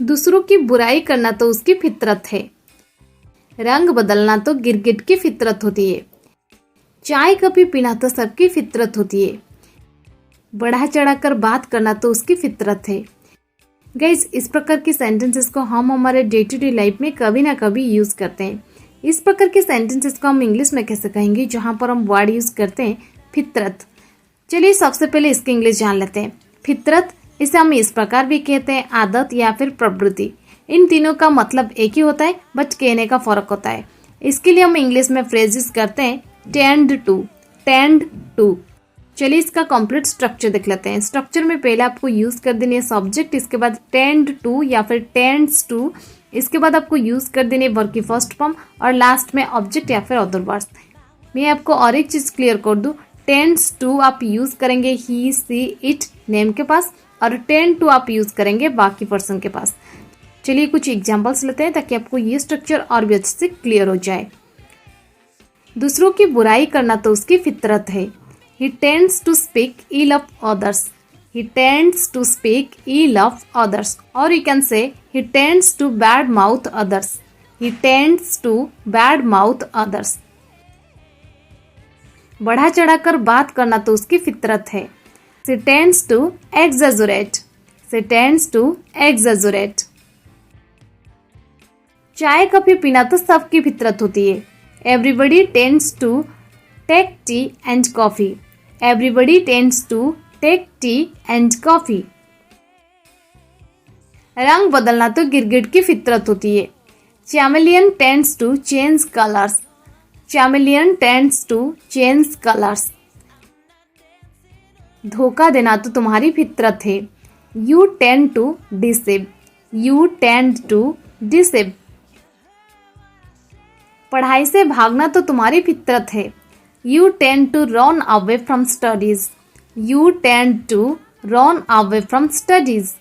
दूसरों की बुराई करना तो उसकी फितरत है। रंग बदलना तो गिरगिट की फितरत होती है। चाय कॉफी पीना तो सबकी फितरत होती है। बढ़ा चढ़ाकर बात करना तो उसकी फितरत है। गाइस, इस प्रकार के सेंटेंसेस को हम हमारे डे टू डे लाइफ में कभी ना कभी यूज करते हैं। इस प्रकार के सेंटेंसेस को हम इंग्लिश में कैसे कहेंगे जहां पर हम वर्ड यूज करते हैं फितरत। चलिए सबसे पहले इसकी इंग्लिश जान लेते हैं। फितरत, इसे हम इस प्रकार भी कहते हैं आदत या फिर प्रवृत्ति। इन तीनों का मतलब एक ही होता है, बट कहने का फर्क होता है। इसके लिए हम इंग्लिश में फ्रेजेस करते हैं टेंड टू। चलिए इसका कंप्लीट स्ट्रक्चर देख लेते हैं। स्ट्रक्चर में पहले आपको यूज कर देनी है सब्जेक्ट, इसके बाद टेंड टू या फिर टेंड्स टू, इसके बाद आपको यूज कर देनी है वर्ब की फर्स्ट फॉर्म और लास्ट में ऑब्जेक्ट या फिर अदर वर्ड्स। मैं आपको और एक चीज क्लियर कर दूं, टेंड्स टू आप यूज करेंगे ही सी इट नेम के पास और टेंड टू आप यूज करेंगे बाकी पर्सन के पास। चलिए कुछ एग्जांपल्स लेते हैं ताकि आपको ये स्ट्रक्चर और भी अच्छे से क्लियर हो जाए। दूसरों की बुराई करना तो उसकी फितरत है। He tends to speak ill of others. He tends to speak ill of others. Or you can say he tends to bad mouth others. He tends to bad mouth others. बढ़ा चढ़ाकर बात करना तो उसकी फितरत है। She tends to exaggerate. She tends to exaggerate. चाय coffee पीना तो सबकी फितरत होती है। Everybody tends to take tea and coffee. Everybody tends to take tea and coffee. रंग बदलना तो गिरगिट की फितरत होती है। Chameleon tends to change colors. Chameleon tends to change colors. धोखा देना तो तुम्हारी फितरत है। You tend to deceive. You tend to deceive. पढ़ाई से भागना तो तुम्हारी फितरत है। You tend to run away from studies. You tend to run away from studies.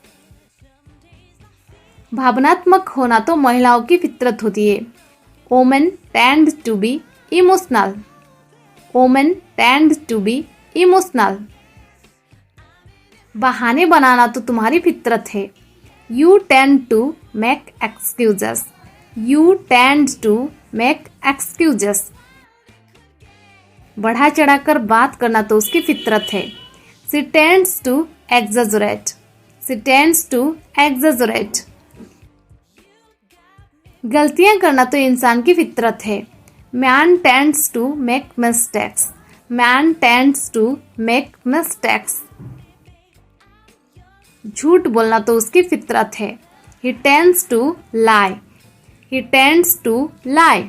भावनात्मक होना तो महिलाओं की फितरत होती है। Women tend to be emotional. Women tend to be emotional. बहाने बनाना तो तुम्हारी फितरत है। You tend to make excuses. You tend to make excuses. बढ़ा चढ़ाकर बात करना तो उसकी फितरत है। She tends to exaggerate. She tends to exaggerate. गलतियां करना तो इंसान की फितरत है। Man tends to make mistakes. Man tends to make mistakes. झूठ बोलना तो उसकी फितरत है। He tends to lie. He tends to lie.